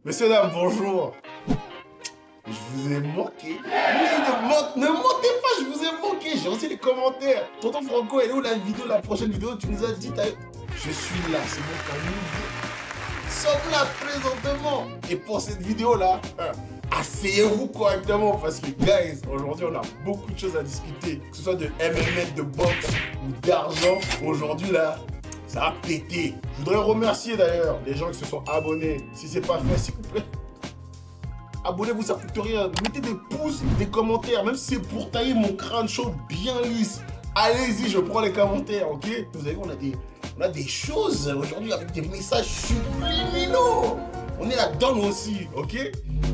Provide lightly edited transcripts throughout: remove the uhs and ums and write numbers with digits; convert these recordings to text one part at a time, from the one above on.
Messieurs, dames, bonjour. Je vous ai manqué. Ne mentez pas, je vous ai manqué. J'ai reçu les commentaires. Tonton Franco, elle est où la vidéo, la prochaine vidéo? Tu nous as dit, je suis là, c'est bon, t'as vu. Nous sommes là présentement. Et pour cette vidéo-là, asseyez-vous correctement parce que, guys, aujourd'hui, on a beaucoup de choses à discuter. Que ce soit de MMA, de boxe ou d'argent. Aujourd'hui, là, ça a pété. Je voudrais remercier d'ailleurs les gens qui se sont abonnés. Si c'est pas fait, s'il vous plaît, abonnez-vous, ça coûte rien. Mettez des pouces, des commentaires, même si c'est pour tailler mon crâne chaud bien lisse. Allez-y, je prends les commentaires, ok? Vous avez vu, on a des choses aujourd'hui avec des messages subliminaux. On est là-dedans nous aussi, ok?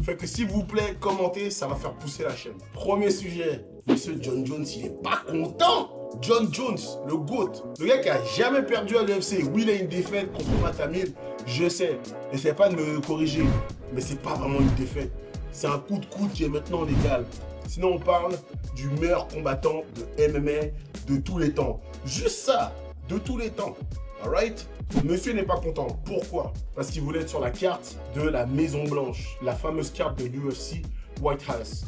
Fait que s'il vous plaît, commentez, ça va faire pousser la chaîne. Premier sujet, monsieur John Jones, il est pas content. John Jones, le GOAT, le gars qui a jamais perdu à l'UFC. Oui, il a une défaite contre Matt Hamill, je sais. N'essayez pas de me corriger, mais c'est pas vraiment une défaite. C'est un coup de coude qui est maintenant légal. Sinon, on parle du meilleur combattant de MMA de tous les temps. Juste ça, de tous les temps. Alright? Monsieur n'est pas content. Pourquoi? Parce qu'il voulait être sur la carte de la Maison Blanche, la fameuse carte de l'UFC White House.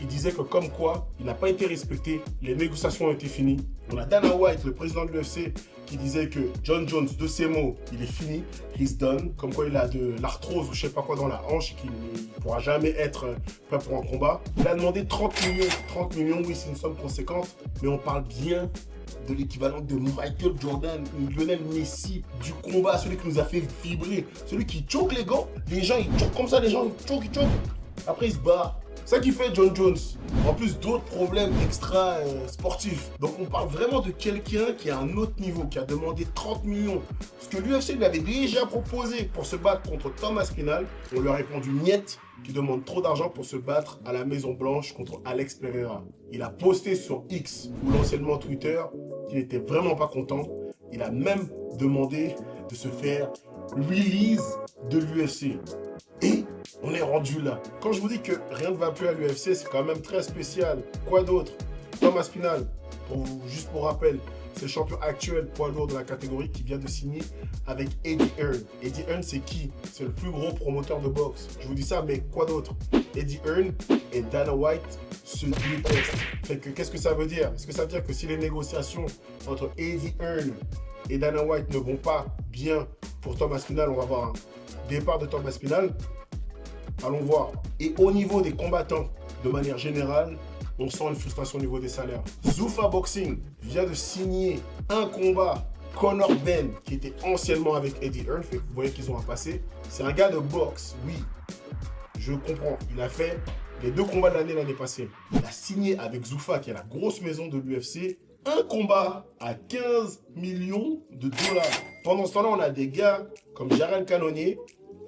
Il disait que comme quoi, il n'a pas été respecté, les négociations ont été finies. On a Dana White, le président de l'UFC, qui disait que John Jones, de ses mots, il est fini, he's done. Comme quoi il a de l'arthrose ou je sais pas quoi dans la hanche, qu'il ne pourra jamais être prêt pour un combat. Il a demandé 30 millions. 30 millions, oui, c'est une somme conséquente, mais on parle bien de l'équivalent de Michael Jordan, Lionel Messi, du combat, celui qui nous a fait vibrer, celui qui choque les gants. Les gens, ils choquent comme ça, les gens, ils choquent. Après, ils se barrent. C'est ça qui fait John Jones. En plus d'autres problèmes extra sportifs. Donc on parle vraiment de quelqu'un qui a un autre niveau, qui a demandé 30 millions. Parce que l'UFC lui avait déjà proposé pour se battre contre Thomas Spinal. On lui a répondu niet, qui demande trop d'argent pour se battre à la Maison Blanche contre Alex Pereira. Il a posté sur X, ou l'anciennement Twitter, qu'il n'était vraiment pas content. Il a même demandé de se faire release de l'UFC. Et on est rendu là. Quand je vous dis que rien ne va plus à l'UFC, c'est quand même très spécial. Quoi d'autre? Thomas Spinal, juste pour rappel, c'est le champion actuel poids lourd de la catégorie qui vient de signer avec Eddie Hearn. Eddie Hearn, c'est qui? C'est le plus gros promoteur de boxe. Je vous dis ça, mais quoi d'autre? Eddie Hearn et Dana White se détestent. Qu'est-ce que ça veut dire? Est-ce que ça veut dire que si les négociations entre Eddie Hearn et Dana White ne vont pas bien pour Thomas Spinal, on va avoir un départ de Thomas Spinal? Allons voir. Et au niveau des combattants, de manière générale, on sent une frustration au niveau des salaires. Zuffa Boxing vient de signer un combat. Conor Ben, qui était anciennement avec Eddie Hearn, vous voyez qu'ils ont un passé. C'est un gars de boxe, oui. Je comprends. Il a fait les 2 combats de l'année passée. Il a signé avec Zuffa, qui est la grosse maison de l'UFC, un combat à 15 millions de dollars. Pendant ce temps-là, on a des gars comme Jared Cannonier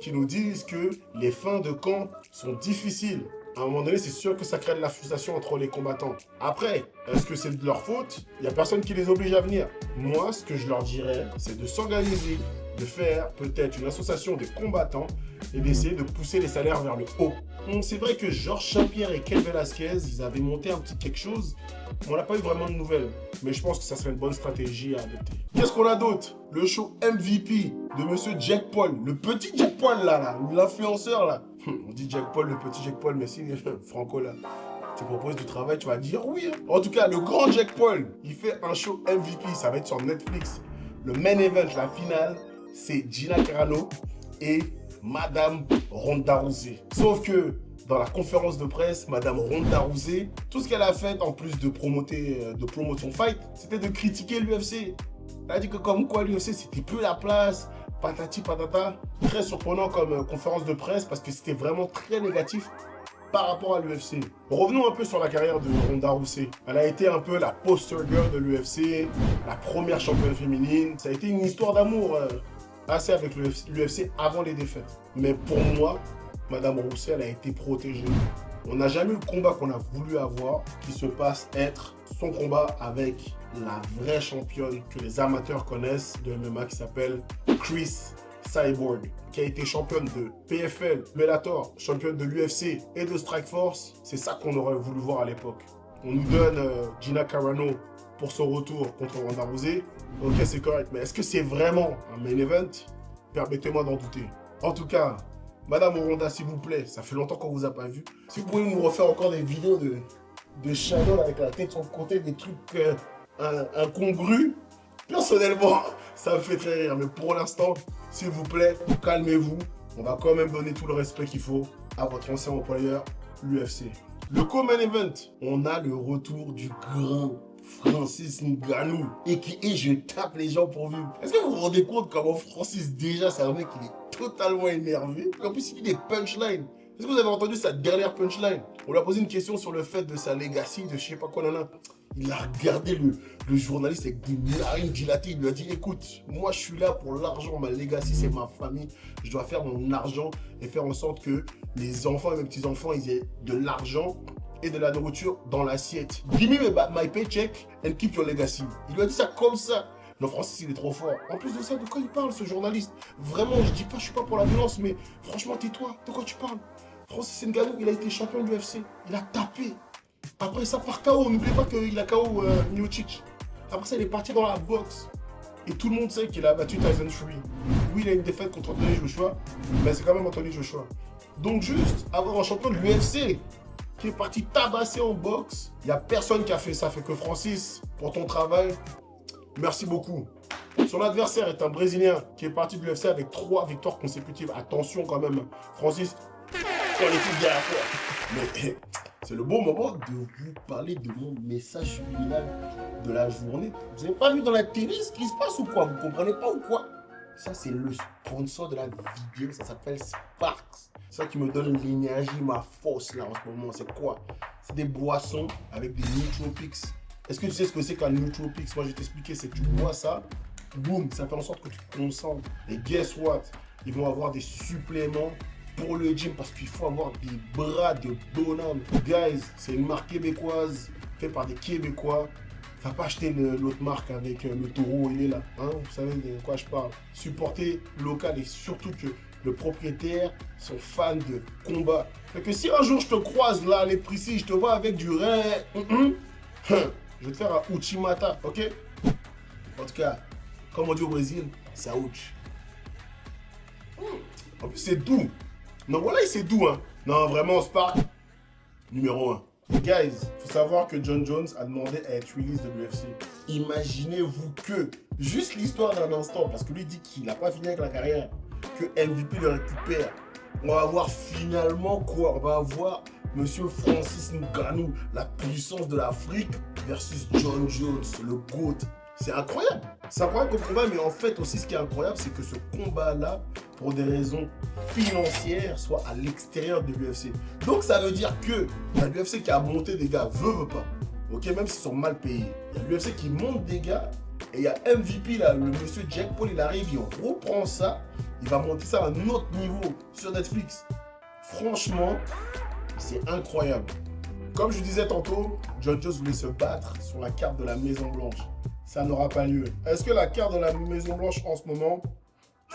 qui nous disent que les fins de camp sont difficiles. À un moment donné, c'est sûr que ça crée de la frustration entre les combattants. Après, est-ce que c'est de leur faute? Il n'y a personne qui les oblige à venir. Moi, ce que je leur dirais, c'est de s'organiser, de faire peut-être une association des combattants et d'essayer de pousser les salaires vers le haut. C'est vrai que Georges Saint-Pierre et Ken Velasquez, ils avaient monté un petit quelque chose, mais on n'a pas eu vraiment de nouvelles. Mais je pense que ça serait une bonne stratégie à adopter. Qu'est-ce qu'on a d'autre? Le show MVP de monsieur Jack Paul. Le petit Jack Paul là, l'influenceur là. On dit Jack Paul, le petit Jack Paul, mais si Franco là, tu proposes du travail, tu vas dire oui. En tout cas, le grand Jack Paul, il fait un show MVP, ça va être sur Netflix. Le main event, la finale, c'est Gina Carano et Madame Ronda Rousey. Sauf que dans la conférence de presse, Madame Ronda Rousey, tout ce qu'elle a fait en plus de promouvoir son fight, c'était de critiquer l'UFC. Elle a dit que comme quoi l'UFC c'était plus la place, patati patata. Très surprenant comme conférence de presse parce que c'était vraiment très négatif par rapport à l'UFC. Revenons un peu sur la carrière de Ronda Rousey. Elle a été un peu la poster girl de l'UFC, la première championne féminine. Ça a été une histoire d'amour assez avec l'UFC avant les défaites. Mais pour moi, Madame Rousey, elle a été protégée. On n'a jamais eu le combat qu'on a voulu avoir qui se passe être son combat avec la vraie championne que les amateurs connaissent de MMA qui s'appelle Cris Cyborg, qui a été championne de PFL, Bellator, championne de l'UFC et de Strikeforce. C'est ça qu'on aurait voulu voir à l'époque. On nous donne Gina Carano pour son retour contre Ronda Rousey. Ok, c'est correct, mais est-ce que c'est vraiment un main event? Permettez-moi d'en douter. En tout cas, Madame Oronda, s'il vous plaît, ça fait longtemps qu'on vous a pas vu. Si vous pouvez nous refaire encore des vidéos de Shadow avec la tête sur le côté, des trucs incongrus, personnellement, ça me fait très rire. Mais pour l'instant, s'il vous plaît, calmez-vous. On va quand même donner tout le respect qu'il faut à votre ancien employeur, l'UFC. Le co-main event, on a le retour du grand Francis Ngannou. Et je tape les gens pour vivre. Est-ce que vous vous rendez compte comment Francis, déjà, c'est un mec qui est totalement énervé. En plus, il dit des punchlines. Est-ce que vous avez entendu sa dernière punchline? On lui a posé une question sur le fait de sa legacy, de je sais pas quoi, nanana. Il a regardé le journaliste avec des narines dilatées. Il lui a dit, écoute, moi je suis là pour l'argent, ma legacy c'est ma famille. Je dois faire mon argent et faire en sorte que les enfants et mes petits-enfants, ils aient de l'argent et de la nourriture dans l'assiette. Give me my paycheck and keep your legacy. Il lui a dit ça comme ça. Non, Francis, il est trop fort. En plus de ça, de quoi il parle, ce journaliste? Vraiment, je dis pas, je suis pas pour la violence, mais franchement, tais-toi. De quoi tu parles? Francis Ngannou, il a été champion de l'UFC. Il a tapé. Après ça, par KO, n'oubliez pas qu'il a KO Miocic. Après ça, il est parti dans la boxe. Et tout le monde sait qu'il a battu Tyson Fury. Oui, il a une défaite contre Anthony Joshua, mais c'est quand même Anthony Joshua. Donc juste avoir un champion de l'UFC qui est parti tabasser en boxe, il n'y a personne qui a fait ça. Fait que Francis, pour ton travail, merci beaucoup. Son adversaire est un Brésilien qui est parti de l'UFC avec 3 victoires consécutives. Attention quand même, Francis, on est tous derrière toi. Mais c'est le bon moment de vous parler de mon message subliminal de la journée. Vous n'avez pas vu dans la télé ce qui se passe ou quoi? Vous comprenez pas ou quoi? Ça, c'est le sponsor de la vidéo. Ça s'appelle Sparks. C'est ça qui me donne l'énergie, ma force là en ce moment. C'est quoi? C'est des boissons avec des nootropics. Est-ce que tu sais ce que c'est qu'un nootropics? Moi, je vais t'expliquer. C'est que tu bois ça, boum, ça fait en sorte que tu te concentres. Et guess what? Ils vont avoir des suppléments pour le gym parce qu'il faut avoir des bras de bonhomme. Guys, c'est une marque québécoise faite par des Québécois. Va pas acheter l'autre marque avec le taureau, il est là. Hein, vous savez de quoi je parle. Supporter local et surtout que le propriétaire sont fans de combat. Fait que si un jour je te croise là, les précis, je te vois avec du rein, je vais te faire un Uchimata, ok? En tout cas, comme on dit au Brésil, ça ouch. En plus, c'est doux. Non, voilà, c'est doux, hein. Non, vraiment, Spark, numéro 1. Guys, faut savoir que John Jones a demandé à être release de l'UFC. Imaginez-vous que, juste l'histoire d'un instant, parce que lui dit qu'il n'a pas fini avec la carrière, que MVP le récupère. On va avoir finalement quoi? On va avoir Monsieur Francis Ngannou, la puissance de l'Afrique, versus John Jones, le GOAT. C'est incroyable. C'est incroyable comme combat, mais en fait aussi ce qui est incroyable, c'est que ce combat-là, pour des raisons financières, soit à l'extérieur de l'UFC. Donc ça veut dire que l'UFC qui a monté des gars, veut pas, ok, même s'ils sont mal payés. Il y a l'UFC qui monte des gars, et il y a MVP là, le monsieur Jack Paul, il arrive, il reprend ça, il va monter ça à un autre niveau sur Netflix. Franchement, c'est incroyable. Comme je disais tantôt, John Jones voulait se battre sur la carte de la Maison Blanche. Ça n'aura pas lieu. Est-ce que la carte de la Maison Blanche en ce moment,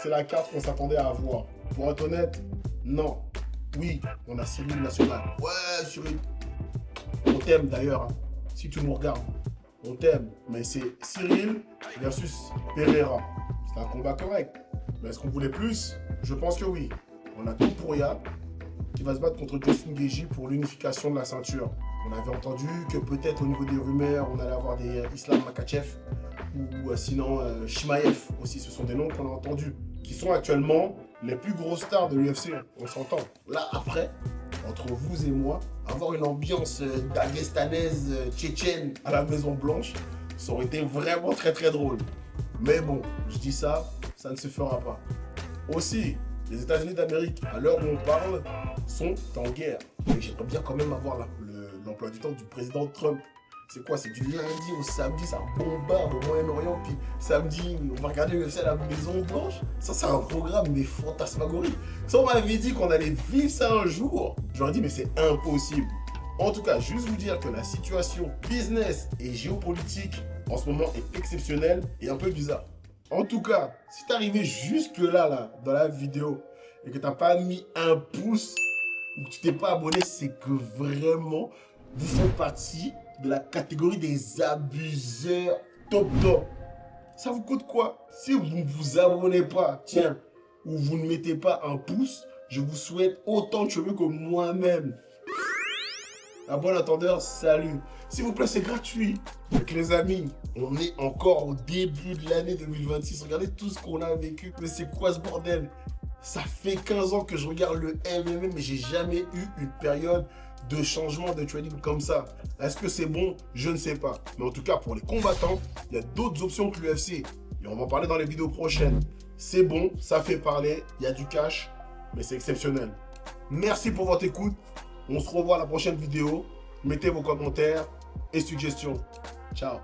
c'est la carte qu'on s'attendait à avoir? Pour être honnête, non. Oui, on a Cyril National. Ouais, Cyril. On t'aime d'ailleurs, hein. Si tu nous regardes, on t'aime. Mais c'est Cyril versus Pereira. C'est un combat correct. Mais est-ce qu'on voulait plus? Je pense que oui. On a Topuria qui va se battre contre Justin Gaethje pour l'unification de la ceinture. On avait entendu que peut-être au niveau des rumeurs, on allait avoir des Islam Makhachev ou sinon Chimaev aussi. Ce sont des noms qu'on a entendus, qui sont actuellement les plus grosses stars de l'UFC. On s'entend. Là, après, entre vous et moi, avoir une ambiance dagestanaise, tchétchène à la Maison Blanche, ça aurait été vraiment très très drôle. Mais bon, je dis ça, ça ne se fera pas. Aussi, les États-Unis d'Amérique, à l'heure où on parle, sont en guerre. Mais j'aimerais bien quand même avoir l'emploi du temps du président Trump. C'est quoi? C'est du lundi au samedi, ça bombarde au Moyen-Orient, puis samedi, on va regarder l'UFC à la Maison Blanche. Ça, c'est un programme, mais fantasmagorique. Ça, on m'avait dit qu'on allait vivre ça un jour. J'aurais dit, mais c'est impossible. En tout cas, juste vous dire que la situation business et géopolitique en ce moment est exceptionnelle et un peu bizarre. En tout cas, si t'es arrivé jusque là, dans la vidéo, et que t'as pas mis un pouce, ou que tu t'es pas abonné, c'est que vraiment, vous faites partie de la catégorie des abuseurs top top. Ça vous coûte quoi? Si vous ne vous abonnez pas, tiens, où vous ne mettez pas un pouce, je vous souhaite autant de cheveux que moi-même. À bon entendeur, salut. S'il vous plaît, c'est gratuit. Donc les amis, on est encore au début de l'année 2026. Regardez tout ce qu'on a vécu. Mais c'est quoi ce bordel? Ça fait 15 ans que je regarde le MMA, mais j'ai jamais eu une période de changement de trading comme ça. Est-ce que c'est bon? Je ne sais pas. Mais en tout cas, pour les combattants, il y a d'autres options que l'UFC. Et on va en parler dans les vidéos prochaines. C'est bon, ça fait parler, il y a du cash, mais c'est exceptionnel. Merci pour votre écoute. On se revoit à la prochaine vidéo. Mettez vos commentaires et suggestions. Ciao.